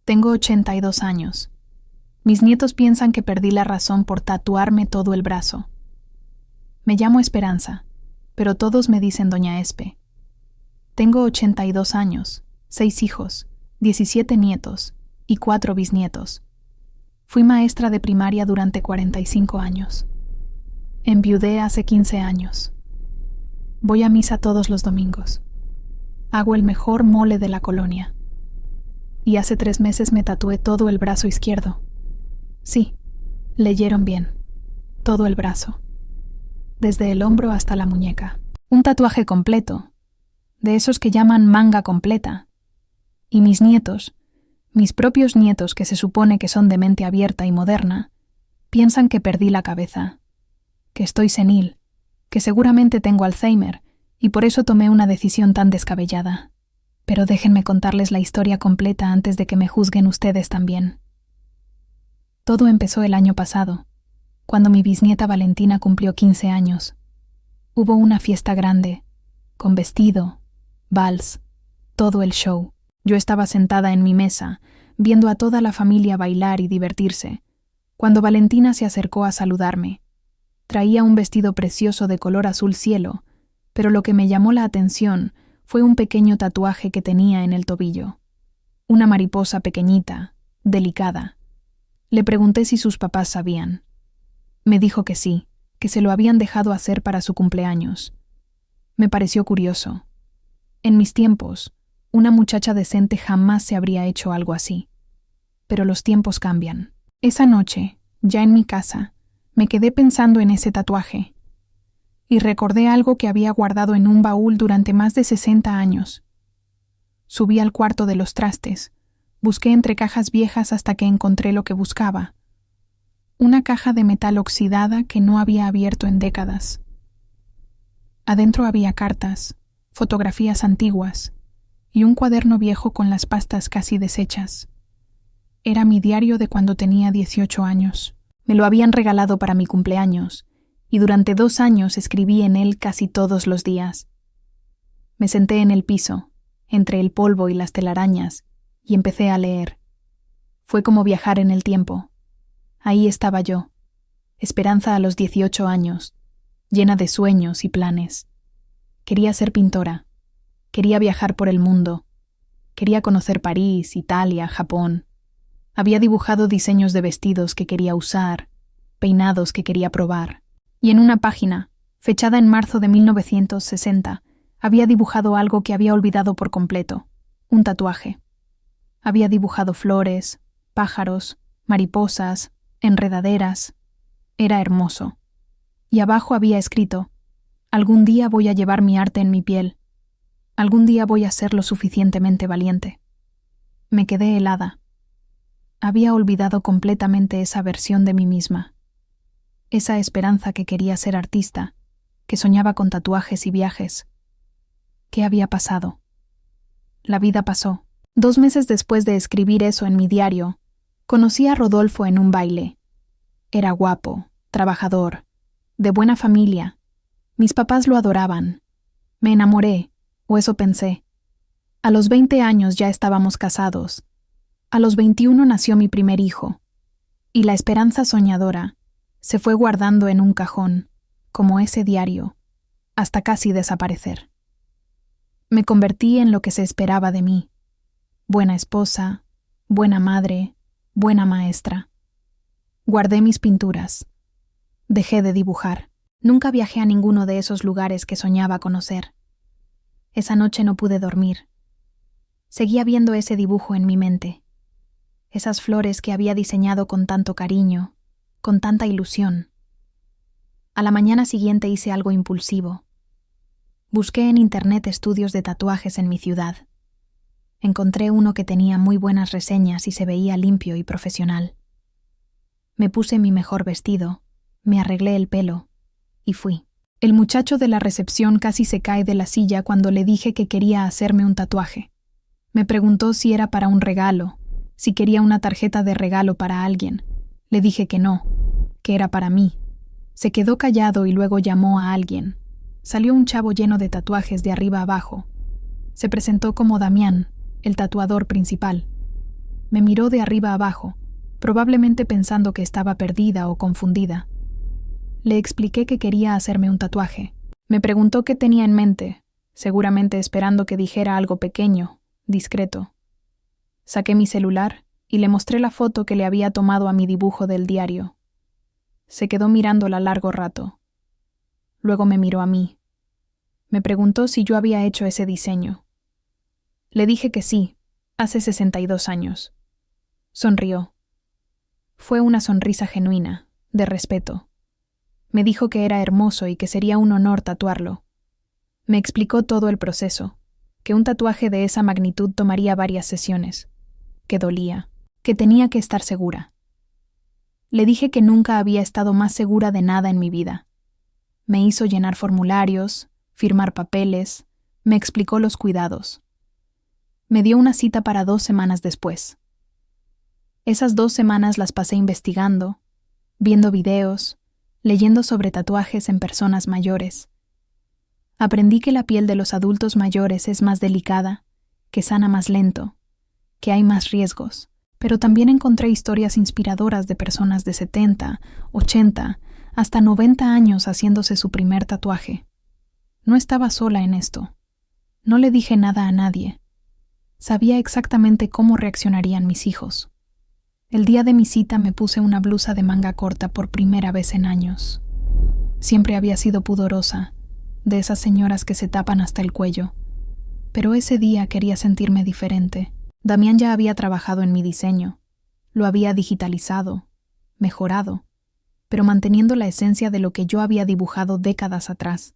Tengo 82 años. Mis nietos piensan que perdí la razón por tatuarme todo el brazo. Me llamo Esperanza, pero todos me dicen Doña Espe. Tengo 82 años, 6 hijos, 17 nietos y 4 bisnietos. Fui maestra de primaria durante 45 años. Enviudé hace 15 años. Voy a misa todos los domingos. Hago el mejor mole de la colonia. Y hace 3 meses me tatué todo el brazo izquierdo. Sí, leyeron bien. Todo el brazo. Desde el hombro hasta la muñeca. Un tatuaje completo. De esos que llaman manga completa. Y mis nietos, mis propios nietos que se supone que son de mente abierta y moderna, piensan que perdí la cabeza. Que estoy senil. Que seguramente tengo Alzheimer y por eso tomé una decisión tan descabellada. Pero déjenme contarles la historia completa antes de que me juzguen ustedes también. Todo empezó el año pasado, cuando mi bisnieta Valentina cumplió 15 años. Hubo una fiesta grande, con vestido, vals, todo el show. Yo estaba sentada en mi mesa, viendo a toda la familia bailar y divertirse, cuando Valentina se acercó a saludarme. Traía un vestido precioso de color azul cielo, pero lo que me llamó la atención fue un pequeño tatuaje que tenía en el tobillo. Una mariposa pequeñita, delicada. Le pregunté si sus papás sabían. Me dijo que sí, que se lo habían dejado hacer para su cumpleaños. Me pareció curioso. En mis tiempos, una muchacha decente jamás se habría hecho algo así. Pero los tiempos cambian. Esa noche, ya en mi casa, me quedé pensando en ese tatuaje. Y recordé algo que había guardado en un baúl durante más de 60 años. Subí al cuarto de los trastes, busqué entre cajas viejas hasta que encontré lo que buscaba. Una caja de metal oxidada que no había abierto en décadas. Adentro había cartas, fotografías antiguas y un cuaderno viejo con las pastas casi deshechas. Era mi diario de cuando tenía 18 años. Me lo habían regalado para mi cumpleaños, y durante 2 años escribí en él casi todos los días. Me senté en el piso, entre el polvo y las telarañas, y empecé a leer. Fue como viajar en el tiempo. Ahí estaba yo, Esperanza a los 18 años, llena de sueños y planes. Quería ser pintora, quería viajar por el mundo, quería conocer París, Italia, Japón. Había dibujado diseños de vestidos que quería usar, peinados que quería probar. Y en una página, fechada en marzo de 1960, había dibujado algo que había olvidado por completo, un tatuaje. Había dibujado flores, pájaros, mariposas, enredaderas. Era hermoso. Y abajo había escrito: algún día voy a llevar mi arte en mi piel. Algún día voy a ser lo suficientemente valiente. Me quedé helada. Había olvidado completamente esa versión de mí misma. Esa Esperanza que quería ser artista, que soñaba con tatuajes y viajes. ¿Qué había pasado? La vida pasó. 2 meses después de escribir eso en mi diario, conocí a Rodolfo en un baile. Era guapo, trabajador, de buena familia. Mis papás lo adoraban. Me enamoré, o eso pensé. A los 20 años ya estábamos casados. A los 21 nació mi primer hijo. Y la esperanza soñadora se fue guardando en un cajón, como ese diario, hasta casi desaparecer. Me convertí en lo que se esperaba de mí: buena esposa, buena madre, buena maestra. Guardé mis pinturas. Dejé de dibujar. Nunca viajé a ninguno de esos lugares que soñaba conocer. Esa noche no pude dormir. Seguía viendo ese dibujo en mi mente. Esas flores que había diseñado con tanto cariño, con tanta ilusión. A la mañana siguiente hice algo impulsivo. Busqué en internet estudios de tatuajes en mi ciudad. Encontré uno que tenía muy buenas reseñas y se veía limpio y profesional. Me puse mi mejor vestido, me arreglé el pelo y fui. El muchacho de la recepción casi se cae de la silla cuando le dije que quería hacerme un tatuaje. Me preguntó si era para un regalo, si quería una tarjeta de regalo para alguien. Le dije que no, que era para mí. Se quedó callado y luego llamó a alguien. Salió un chavo lleno de tatuajes de arriba abajo. Se presentó como Damián, el tatuador principal. Me miró de arriba abajo, probablemente pensando que estaba perdida o confundida. Le expliqué que quería hacerme un tatuaje. Me preguntó qué tenía en mente, seguramente esperando que dijera algo pequeño, discreto. Saqué mi celular y le mostré la foto que le había tomado a mi dibujo del diario. Se quedó mirándola largo rato. Luego me miró a mí. Me preguntó si yo había hecho ese diseño. Le dije que sí, hace 62 años. Sonrió. Fue una sonrisa genuina, de respeto. Me dijo que era hermoso y que sería un honor tatuarlo. Me explicó todo el proceso, que un tatuaje de esa magnitud tomaría varias sesiones, que dolía, que tenía que estar segura. Le dije que nunca había estado más segura de nada en mi vida. Me hizo llenar formularios, firmar papeles, me explicó los cuidados. Me dio una cita para 2 semanas después. Esas 2 semanas las pasé investigando, viendo videos, leyendo sobre tatuajes en personas mayores. Aprendí que la piel de los adultos mayores es más delicada, que sana más lento, que hay más riesgos, pero también encontré historias inspiradoras de personas de 70, 80, hasta 90 años haciéndose su primer tatuaje. No estaba sola en esto. No le dije nada a nadie. Sabía exactamente cómo reaccionarían mis hijos. El día de mi cita me puse una blusa de manga corta por primera vez en años. Siempre había sido pudorosa, de esas señoras que se tapan hasta el cuello. Pero ese día quería sentirme diferente. Damián ya había trabajado en mi diseño. Lo había digitalizado, mejorado, pero manteniendo la esencia de lo que yo había dibujado décadas atrás.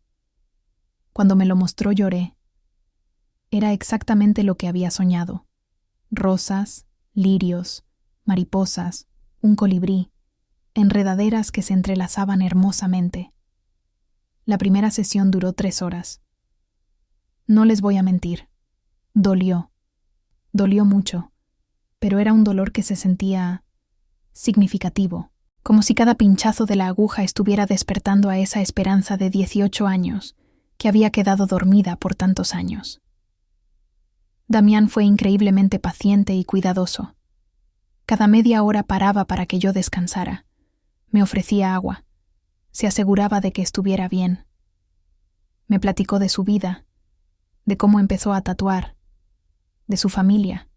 Cuando me lo mostró lloré. Era exactamente lo que había soñado. Rosas, lirios, mariposas, un colibrí, enredaderas que se entrelazaban hermosamente. La primera sesión duró 3 horas. No les voy a mentir. Dolió. Dolió mucho, pero era un dolor que se sentía significativo, como si cada pinchazo de la aguja estuviera despertando a esa esperanza de 18 años que había quedado dormida por tantos años. Damián fue increíblemente paciente y cuidadoso. Cada media hora paraba para que yo descansara. Me ofrecía agua. Se aseguraba de que estuviera bien. Me platicó de su vida, de cómo empezó a tatuar, de su familia.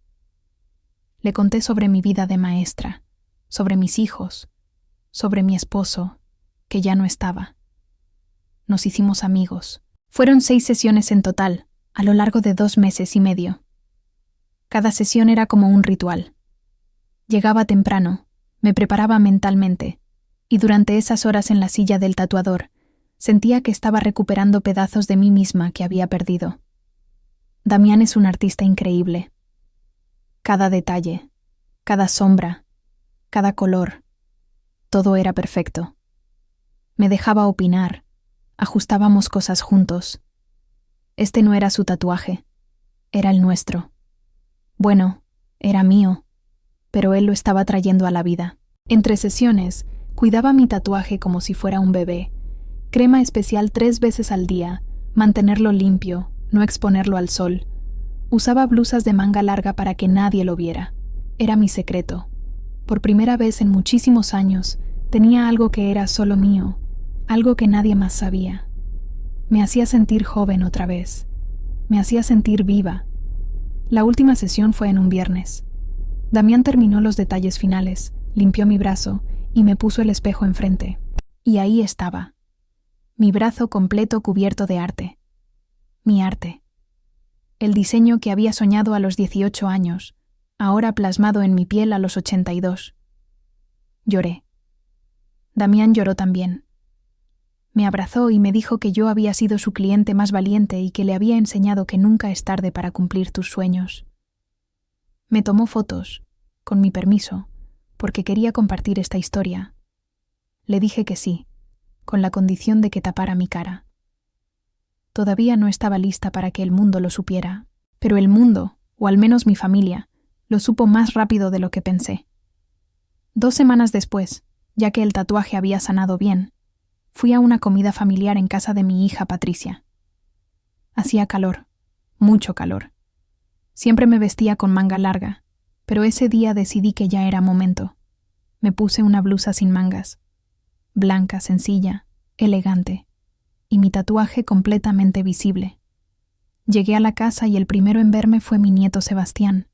Le conté sobre mi vida de maestra, sobre mis hijos, sobre mi esposo, que ya no estaba. Nos hicimos amigos. Fueron 6 sesiones en total, a lo largo de 2 meses y medio. Cada sesión era como un ritual. Llegaba temprano, me preparaba mentalmente, y durante esas horas en la silla del tatuador, sentía que estaba recuperando pedazos de mí misma que había perdido. Damián es un artista increíble. Cada detalle, cada sombra, cada color, todo era perfecto. Me dejaba opinar, ajustábamos cosas juntos. Este no era su tatuaje, era el nuestro. Bueno, era mío, pero él lo estaba trayendo a la vida. Entre sesiones, cuidaba mi tatuaje como si fuera un bebé. Crema especial 3 veces al día, mantenerlo limpio, no exponerlo al sol. Usaba blusas de manga larga para que nadie lo viera. Era mi secreto. Por primera vez en muchísimos años, tenía algo que era solo mío, algo que nadie más sabía. Me hacía sentir joven otra vez. Me hacía sentir viva. La última sesión fue en un viernes. Damián terminó los detalles finales, limpió mi brazo y me puso el espejo enfrente. Y ahí estaba. Mi brazo completo cubierto de arte. Mi arte. El diseño que había soñado a los 18 años, ahora plasmado en mi piel a los 82. Lloré. Damián lloró también. Me abrazó y me dijo que yo había sido su cliente más valiente y que le había enseñado que nunca es tarde para cumplir tus sueños. Me tomó fotos, con mi permiso, porque quería compartir esta historia. Le dije que sí, con la condición de que tapara mi cara. Todavía no estaba lista para que el mundo lo supiera, pero el mundo, o al menos mi familia, lo supo más rápido de lo que pensé. 2 semanas después, ya que el tatuaje había sanado bien, fui a una comida familiar en casa de mi hija Patricia. Hacía calor, mucho calor. Siempre me vestía con manga larga, Pero ese día decidí que ya era momento. Me puse una blusa sin mangas, blanca, sencilla, elegante, y mi tatuaje completamente visible. Llegué a la casa y el primero en verme fue mi nieto Sebastián.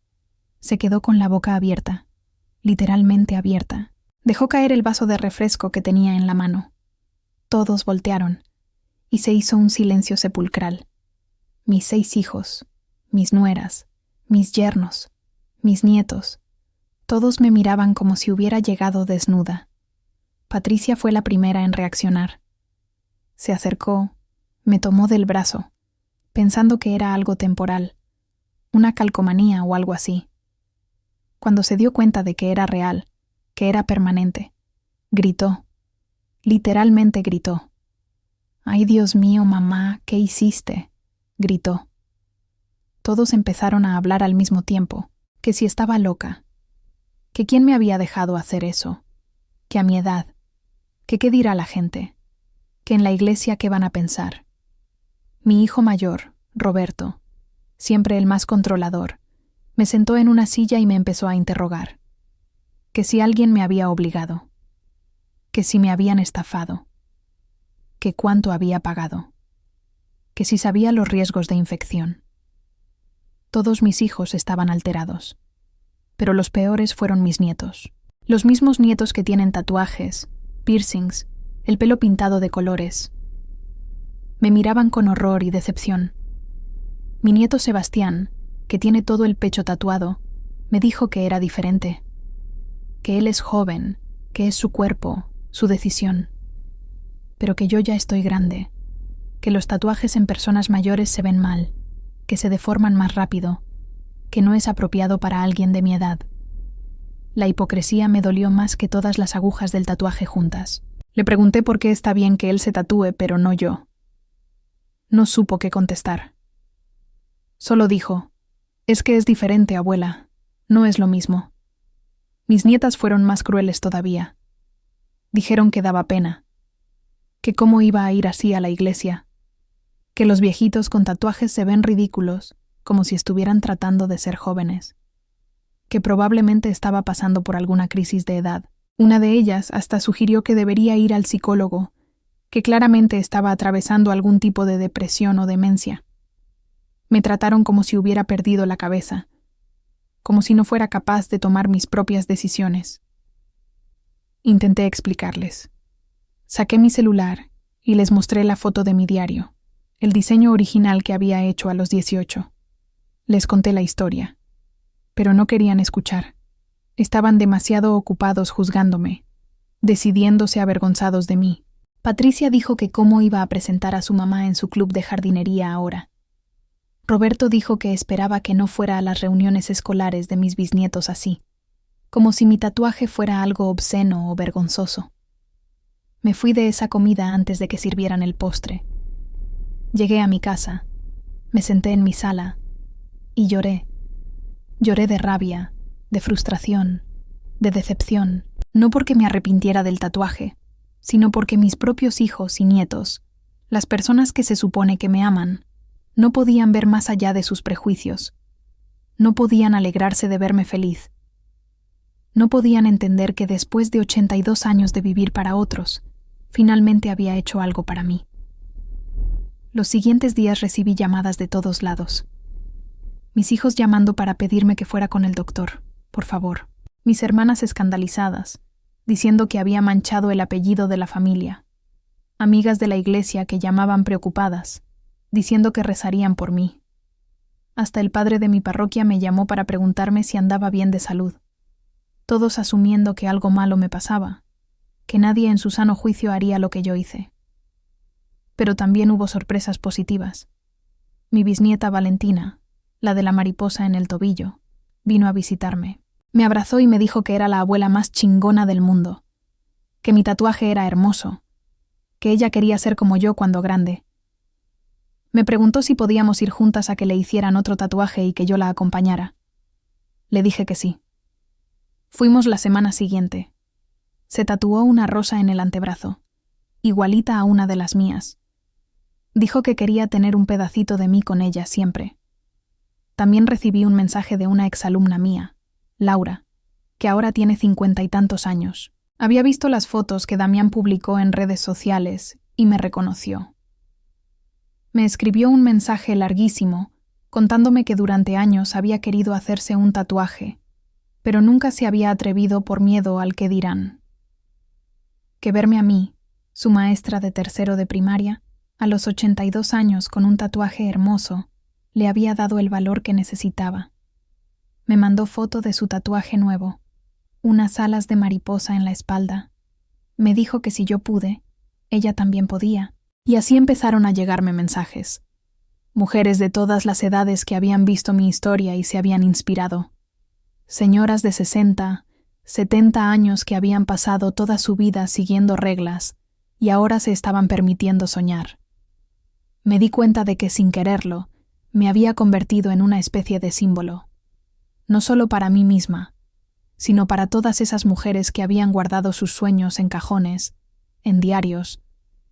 Se quedó con la boca abierta, literalmente abierta. Dejó caer el vaso de refresco que tenía en la mano. Todos voltearon, y se hizo un silencio sepulcral. Mis 6 hijos, mis nueras, mis yernos, mis nietos, todos me miraban como si hubiera llegado desnuda. Patricia fue la primera en reaccionar. Se acercó, me tomó del brazo, pensando que era algo temporal, una calcomanía o algo así. Cuando se dio cuenta de que era real, que era permanente, gritó, literalmente gritó. «¡Ay, Dios mío, mamá! ¿Qué hiciste?», gritó. Todos empezaron a hablar al mismo tiempo, que si estaba loca, que quién me había dejado hacer eso, que a mi edad, que qué dirá la gente, que en la iglesia qué van a pensar. Mi hijo mayor, Roberto, siempre el más controlador, me sentó en una silla y me empezó a interrogar. Que si alguien me había obligado, que si me habían estafado, que cuánto había pagado, que si sabía los riesgos de infección. Todos mis hijos estaban alterados, pero los peores fueron mis nietos. Los mismos nietos que tienen tatuajes, piercings, el pelo pintado de colores. Me miraban con horror y decepción. Mi nieto Sebastián, que tiene todo el pecho tatuado, me dijo que era diferente, que él es joven, que es su cuerpo, su decisión, pero que yo ya estoy grande, que los tatuajes en personas mayores se ven mal, que se deforman más rápido, que no es apropiado para alguien de mi edad. La hipocresía me dolió más que todas las agujas del tatuaje juntas. Le pregunté por qué está bien que él se tatúe, pero no yo. No supo qué contestar. Solo dijo, «Es que es diferente, abuela. No es lo mismo». Mis nietas fueron más crueles todavía. Dijeron que daba pena, que cómo iba a ir así a la iglesia, que los viejitos con tatuajes se ven ridículos, como si estuvieran tratando de ser jóvenes, que probablemente estaba pasando por alguna crisis de edad. Una de ellas hasta sugirió que debería ir al psicólogo, que claramente estaba atravesando algún tipo de depresión o demencia. Me trataron como si hubiera perdido la cabeza, como si no fuera capaz de tomar mis propias decisiones. Intenté explicarles. Saqué mi celular y les mostré la foto de mi diario, el diseño original que había hecho a los 18. Les conté la historia, pero no querían escuchar. Estaban demasiado ocupados juzgándome, decidiéndose avergonzados de mí. Patricia dijo que cómo iba a presentar a su mamá en su club de jardinería ahora. Roberto dijo que esperaba que no fuera a las reuniones escolares de mis bisnietos así, como si mi tatuaje fuera algo obsceno o vergonzoso. Me fui de esa comida antes de que sirvieran el postre. Llegué a mi casa, me senté en mi sala y lloré. Lloré de rabia, de frustración, de decepción, no porque me arrepintiera del tatuaje, sino porque mis propios hijos y nietos, las personas que se supone que me aman, no podían ver más allá de sus prejuicios, no podían alegrarse de verme feliz, no podían entender que después de 82 años de vivir para otros, finalmente había hecho algo para mí. Los siguientes días recibí llamadas de todos lados. Mis hijos llamando para pedirme que fuera con el doctor, por favor. Mis hermanas escandalizadas, diciendo que había manchado el apellido de la familia. Amigas de la iglesia que llamaban preocupadas, diciendo que rezarían por mí. Hasta el padre de mi parroquia me llamó para preguntarme si andaba bien de salud. Todos asumiendo que algo malo me pasaba, que nadie en su sano juicio haría lo que yo hice. Pero también hubo sorpresas positivas. Mi bisnieta Valentina, la de la mariposa en el tobillo, vino a visitarme. Me abrazó y me dijo que era la abuela más chingona del mundo, que mi tatuaje era hermoso, que ella quería ser como yo cuando grande. Me preguntó si podíamos ir juntas a que le hicieran otro tatuaje y que yo la acompañara. Le dije que sí. Fuimos la semana siguiente. Se tatuó una rosa en el antebrazo, igualita a una de las mías. Dijo que quería tener un pedacito de mí con ella siempre. También recibí un mensaje de una exalumna mía, Laura, que ahora tiene 50 y tantos años. Había visto las fotos que Damián publicó en redes sociales y me reconoció. Me escribió un mensaje larguísimo, contándome que durante años había querido hacerse un tatuaje, pero nunca se había atrevido por miedo al que dirán. Que verme a mí, su maestra de tercero de primaria, a los 82 años con un tatuaje hermoso, le había dado el valor que necesitaba. Me mandó foto de su tatuaje nuevo, unas alas de mariposa en la espalda. Me dijo que si yo pude, ella también podía, y así empezaron a llegarme mensajes. Mujeres de todas las edades que habían visto mi historia y se habían inspirado. Señoras de 60, 70 años que habían pasado toda su vida siguiendo reglas y ahora se estaban permitiendo soñar. Me di cuenta de que sin quererlo, me había convertido en una especie de símbolo, no solo para mí misma, sino para todas esas mujeres que habían guardado sus sueños en cajones, en diarios,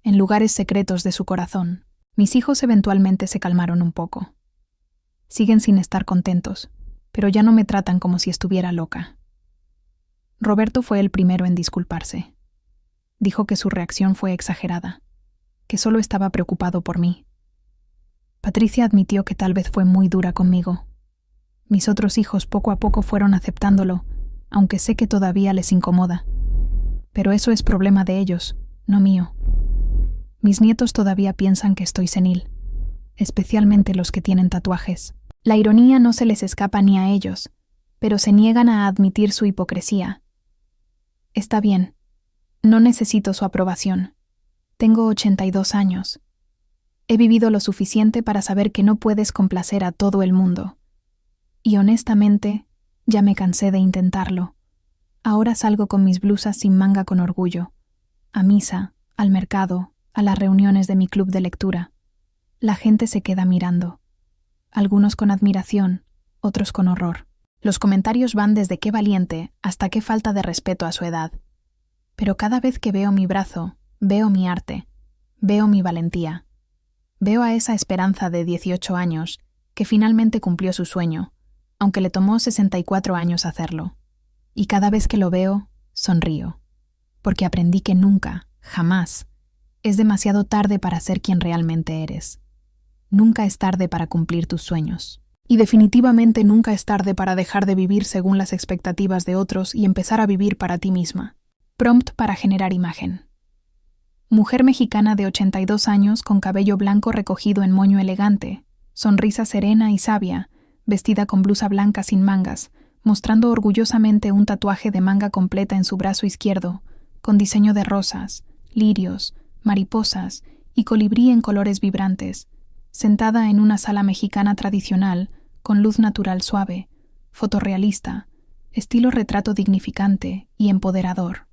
en lugares secretos de su corazón. Mis hijos eventualmente se calmaron un poco. Siguen sin estar contentos, pero ya no me tratan como si estuviera loca. Roberto fue el primero en disculparse. Dijo que su reacción fue exagerada, que solo estaba preocupado por mí. Patricia admitió que tal vez fue muy dura conmigo. Mis otros hijos poco a poco fueron aceptándolo, aunque sé que todavía les incomoda. Pero eso es problema de ellos, no mío. Mis nietos todavía piensan que estoy senil, especialmente los que tienen tatuajes. La ironía no se les escapa ni a ellos, pero se niegan a admitir su hipocresía. Está bien, no necesito su aprobación. Tengo 82 años. He vivido lo suficiente para saber que no puedes complacer a todo el mundo. Y honestamente, ya me cansé de intentarlo. Ahora salgo con mis blusas sin manga con orgullo, a misa, al mercado, a las reuniones de mi club de lectura. La gente se queda mirando. Algunos con admiración, otros con horror. Los comentarios van desde qué valiente hasta qué falta de respeto a su edad. Pero cada vez que veo mi brazo, veo mi arte, veo mi valentía. Veo a esa esperanza de 18 años que finalmente cumplió su sueño, aunque le tomó 64 años hacerlo. Y cada vez que lo veo, sonrío, porque aprendí que nunca, jamás, es demasiado tarde para ser quien realmente eres. Nunca es tarde para cumplir tus sueños. Y definitivamente nunca es tarde para dejar de vivir según las expectativas de otros y empezar a vivir para ti misma. Prompt para generar imagen. Mujer mexicana de 82 años con cabello blanco recogido en moño elegante, sonrisa serena y sabia, vestida con blusa blanca sin mangas, mostrando orgullosamente un tatuaje de manga completa en su brazo izquierdo, con diseño de rosas, lirios, mariposas y colibrí en colores vibrantes, sentada en una sala mexicana tradicional, con luz natural suave, fotorrealista, estilo retrato dignificante y empoderador.